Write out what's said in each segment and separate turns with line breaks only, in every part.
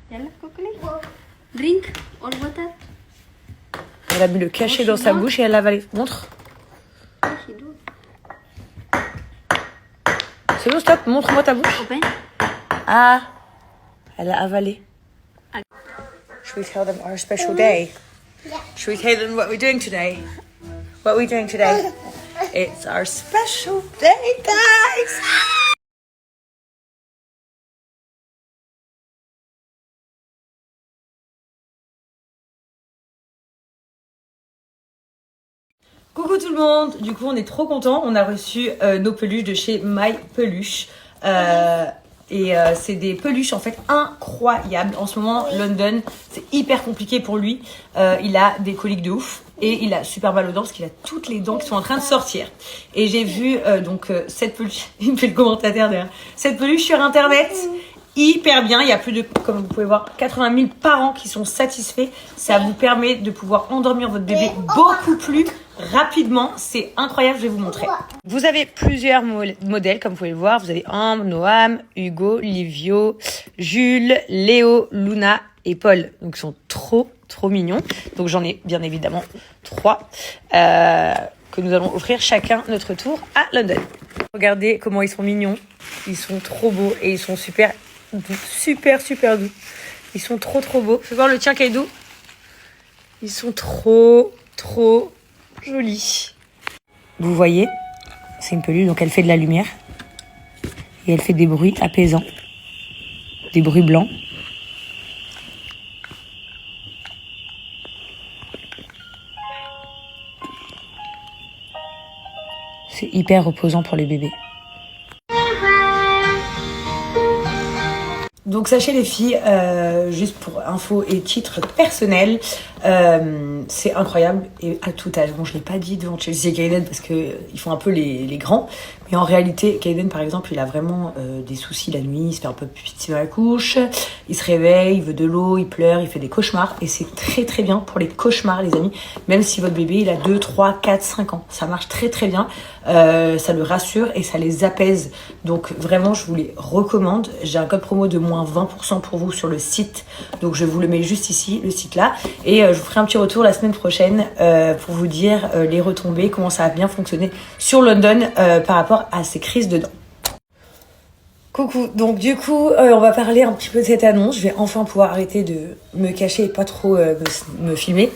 Yalla, Kokoli. Drink all water.
Elle a mis le cachet dans sa bouche et elle l'a avalé. Montre. C'est bon, stop. Montre-moi ta bouche.
Open.
Ah, elle a avalé. Should we tell them our special day? Should we tell them what we're doing today? What are we doing today? It's our special day, guys! Coucou tout le monde! Du coup, on est trop contents. On a reçu nos peluches de chez My Peluche. C'est des peluches en fait incroyables. En ce moment, London, c'est hyper compliqué pour lui. Il a des coliques de ouf et il a super mal aux dents parce qu'il a toutes les dents qui sont en train de sortir. Et j'ai vu cette peluche, il me fait le commentateur derrière, cette peluche sur internet. Hyper bien, il y a plus de, comme vous pouvez voir, 80 000 parents qui sont satisfaits. Ça vous permet de pouvoir endormir votre bébé beaucoup plus rapidement. C'est incroyable, je vais vous montrer. Vous avez plusieurs modèles, comme vous pouvez le voir. Vous avez Ambre, Noam, Hugo, Livio, Jules, Léo, Luna et Paul. Donc, ils sont trop mignons. Donc, j'en ai bien évidemment 3 que nous allons offrir chacun notre tour à London. Regardez comment ils sont mignons. Ils sont trop beaux et ils sont super doux. Super doux. Ils sont trop beaux. Fais voir le tien, Kaidou. Ils sont trop jolis. Vous voyez, c'est une peluche, donc elle fait de la lumière. Et elle fait des bruits apaisants. Des bruits blancs. C'est hyper reposant pour les bébés. Donc sachez les filles, juste pour info et titre personnel, c'est incroyable et à tout âge. Bon, je l'ai pas dit devant Chelsea et Kaiden parce que ils font un peu les grands, mais en réalité, Kaiden par exemple, il a vraiment des soucis la nuit, il se fait un peu petit à la couche, il se réveille, il veut de l'eau, il pleure, il fait des cauchemars et c'est très bien pour les cauchemars les amis. Même si votre bébé il a 2, 3, 4, 5 ans, ça marche très bien, ça le rassure et ça les apaise. Donc vraiment, je vous les recommande. J'ai un code promo de moins 20% pour vous sur le site, donc je vous le mets juste ici, le site là, et je vous ferai un petit retour la semaine prochaine pour vous dire les retombées, comment ça a bien fonctionné sur London par rapport à ces crises de dents. Coucou, donc du coup on va parler un petit peu de cette annonce. Je vais enfin pouvoir arrêter de me cacher et pas trop me filmer.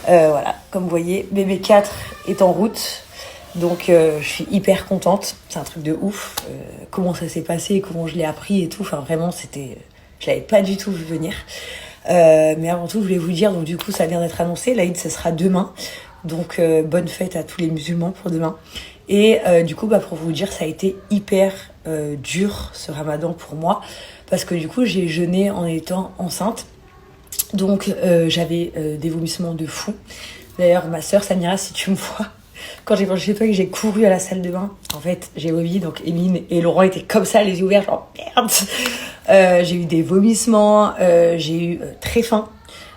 Voilà, comme vous voyez, bébé 4 est en route. Donc je suis hyper contente, c'est un truc de ouf, comment ça s'est passé, comment je l'ai appris et tout, enfin vraiment je l'avais pas du tout vu venir. Mais avant tout je voulais vous dire, donc du coup ça vient d'être annoncé, l'Aïd ce sera demain, donc bonne fête à tous les musulmans pour demain. Et du coup pour vous dire, ça a été hyper dur ce ramadan pour moi, parce que du coup j'ai jeûné en étant enceinte, donc j'avais des vomissements de fou. D'ailleurs ma sœur Samira, si tu me vois, quand j'ai mangé chez toi et que j'ai couru à la salle de bain, en fait, j'ai vomi, donc Eline et Laurent étaient comme ça, les yeux ouverts, genre merde. J'ai eu des vomissements, j'ai eu très faim,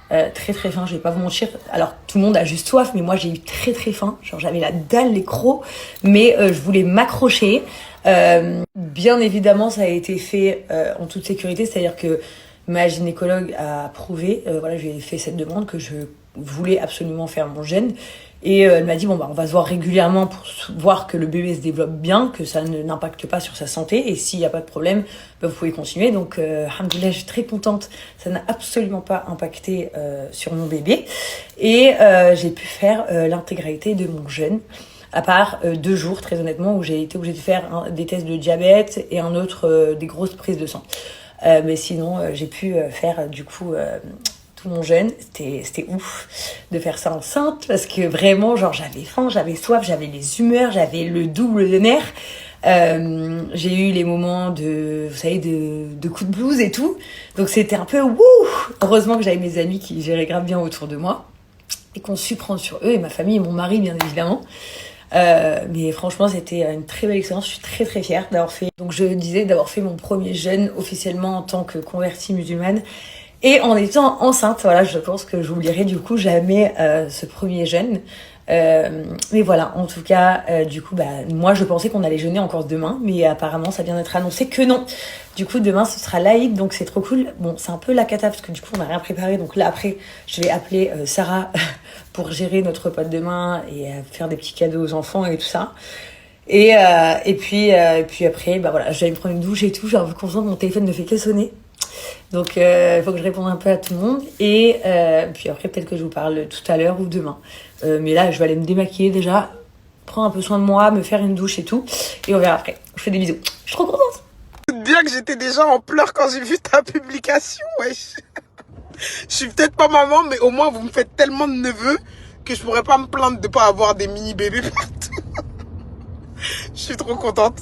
je vais pas vous mentir. Alors, tout le monde a juste soif, mais moi, j'ai eu très faim. Genre, j'avais la dalle, les crocs, mais je voulais m'accrocher. Bien évidemment, ça a été fait en toute sécurité, c'est-à-dire que ma gynécologue a approuvé, voilà, je lui ai fait cette demande que je voulais absolument faire mon jeûne. Et elle m'a dit, on va se voir régulièrement pour voir que le bébé se développe bien, que ça n'impacte pas sur sa santé. Et s'il n'y a pas de problème, vous pouvez continuer. Donc, alhamdoulilah, je suis très contente. Ça n'a absolument pas impacté sur mon bébé. Et j'ai pu faire l'intégralité de mon jeûne. À part 2 jours, très honnêtement, où j'ai été obligée de faire des tests de diabète et un autre, des grosses prises de sang. Mais sinon, j'ai pu faire du coup tout mon jeûne. C'était ouf de faire ça enceinte, parce que vraiment, genre, j'avais faim, j'avais soif, j'avais les humeurs, j'avais le double de nerfs. J'ai eu les moments vous savez, de coups de blues et tout. Donc c'était un peu wouh. Heureusement que j'avais mes amis qui géraient grave bien autour de moi et qu'on su prendre sur eux, et ma famille et mon mari, bien évidemment. Mais franchement, c'était une très belle expérience. Je suis très fière d'avoir fait, donc je disais, d'avoir fait mon premier jeûne officiellement en tant que convertie musulmane et en étant enceinte. Voilà, je pense que j'oublierai du coup jamais ce premier jeûne. Mais voilà, en tout cas, du coup, moi je pensais qu'on allait jeûner encore demain, mais apparemment ça vient d'être annoncé que non. Du coup, demain ce sera l'Aïd, donc c'est trop cool. Bon, c'est un peu la cata parce que du coup on n'a rien préparé, donc là après je vais appeler Sarah pour gérer notre repas de demain et faire des petits cadeaux aux enfants et tout ça. Et puis après, voilà, je vais me prendre une douche et tout. J'ai un peu consciente, mon téléphone ne fait que sonner. Donc, il faut que je réponde un peu à tout le monde. Et puis après, peut-être que je vous parle tout à l'heure ou demain. Mais là, je vais aller me démaquiller déjà, prendre un peu soin de moi, me faire une douche et tout. Et on verra après. Je fais des bisous. Je suis trop contente.
Bien que j'étais déjà en pleurs quand j'ai vu ta publication, wesh. Je suis peut-être pas maman, mais au moins vous me faites tellement de neveux que je pourrais pas me plaindre de pas avoir des mini-bébés partout. Je suis trop contente.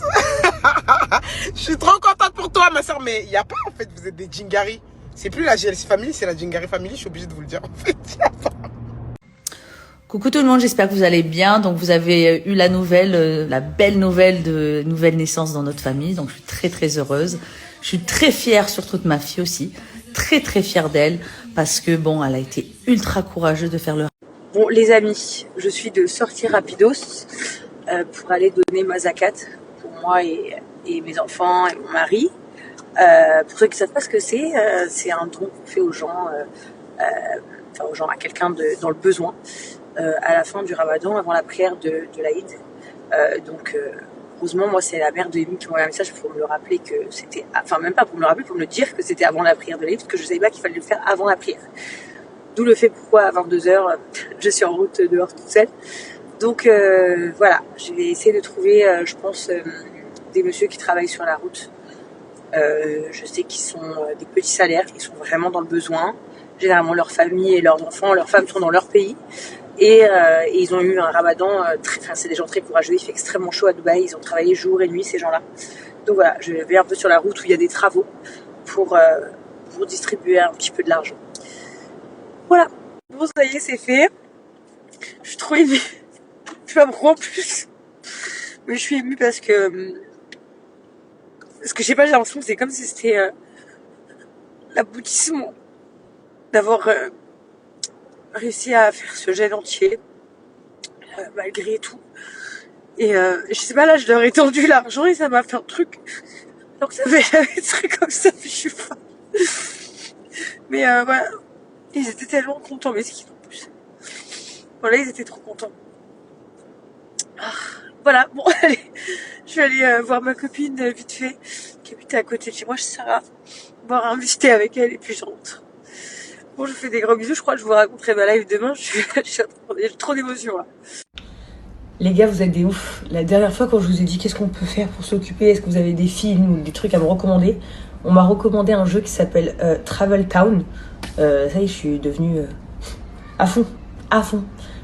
Je suis trop contente pour toi, ma soeur. Mais il n'y a pas, en fait, vous êtes des Djingari. C'est plus la GLC Family, c'est la Djingari Family. Je suis obligée de vous le dire, en fait.
Coucou tout le monde, j'espère que vous allez bien. Donc vous avez eu la nouvelle, la belle nouvelle de nouvelle naissance dans notre famille. Donc je suis très très heureuse. Je suis très fière surtout de ma fille aussi. Très très fière d'elle parce que bon, elle a été ultra courageuse de faire le...
Bon, les amis, je suis de sortie rapidos pour aller donner ma zakat pour moi et mes enfants et mon mari. Pour ceux qui ne savent pas ce que c'est un don qu'on fait aux gens, à quelqu'un dans le besoin, à la fin du ramadan, avant la prière de l'Aïd. Heureusement, moi, c'est la mère de Amy qui m'a envoyé un message pour me le rappeler que c'était... Enfin, même pas pour me le rappeler, pour me le dire que c'était avant la prière de l'Aïd, parce que je ne savais pas qu'il fallait le faire avant la prière. D'où le fait pourquoi, à 22h, je suis en route dehors toute seule. Donc, voilà, je vais essayer de trouver, je pense, des messieurs qui travaillent sur la route. Je sais qu'ils sont des petits salaires, ils sont vraiment dans le besoin. Généralement, leur famille et leurs enfants, leurs femmes sont dans leur pays. Et ils ont eu un ramadan, c'est des gens très courageux, il fait extrêmement chaud à Dubaï, ils ont travaillé jour et nuit ces gens-là. Donc voilà, je vais un peu sur la route où il y a des travaux pour distribuer un petit peu de l'argent. Voilà, bon ça y est, c'est fait. Je suis trop émue, je sais pas pourquoi en plus, mais je suis émue parce que je sais pas, j'ai l'impression que c'est comme si c'était l'aboutissement d'avoir réussi à faire ce jeûne entier, malgré tout. Et je sais pas, là, je leur ai tendu l'argent et ça m'a fait un truc. Donc ça fait jamais des trucs comme ça, puis je suis folle. Mais voilà, ils étaient tellement contents, mais c'est qu'ils en plus. Voilà, ils étaient trop contents. Voilà, bon, allez, je vais aller voir ma copine vite fait, qui habite à côté de chez moi, chez Sarah, boire un thé avec elle et puis je rentre. Bon, je vous fais des gros bisous, je crois que je vous raconterai ma live demain, j'ai trop d'émotions là. Les gars, vous êtes des oufs. La dernière fois quand je vous ai dit qu'est-ce qu'on peut faire pour s'occuper, est-ce que vous avez des films ou des trucs à me recommander, on m'a recommandé un jeu qui s'appelle Travel Town. Ça y est, je suis devenue à fond.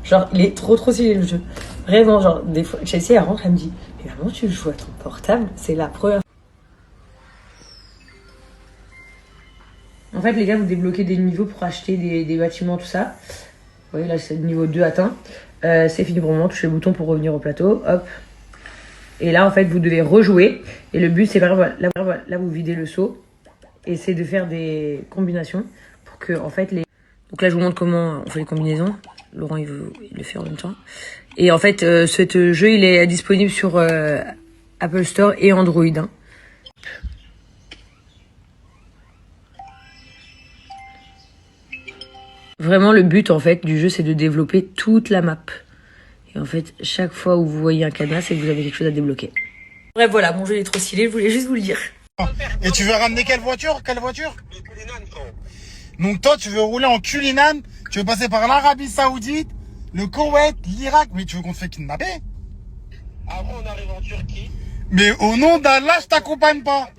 Genre, il est trop stylé le jeu. Vraiment, genre, des fois, Chelsea, elle rentre, elle me dit « Mais maman, tu joues à ton portable ?» C'est la première fois. En fait, les gars, vous débloquez des niveaux pour acheter des bâtiments, tout ça. Vous voyez, là, c'est le niveau 2 atteint. C'est fini pour le moment, touchez le bouton pour revenir au plateau. Hop. Et là, en fait, vous devez rejouer. Et le but, c'est là, vous videz le seau. Et c'est de faire des combinations pour que, en fait, les... Donc là, je vous montre comment on fait les combinaisons. Laurent, il le fait en même temps. Et en fait, ce jeu, il est disponible sur Apple Store et Android. Hein. Vraiment, le but, en fait, du jeu, c'est de développer toute la map. Et en fait, chaque fois où vous voyez un cadenas, c'est que vous avez quelque chose à débloquer. Bref, voilà, mon jeu est trop stylé, je voulais juste vous le dire.
Et tu veux ramener quelle voiture? Donc toi, tu veux rouler en Cullinan, tu veux passer par l'Arabie Saoudite, le Koweït, l'Irak, mais tu veux qu'on te fait kidnapper?
Après, on arrive en Turquie.
Mais au nom d'Allah, je t'accompagne pas.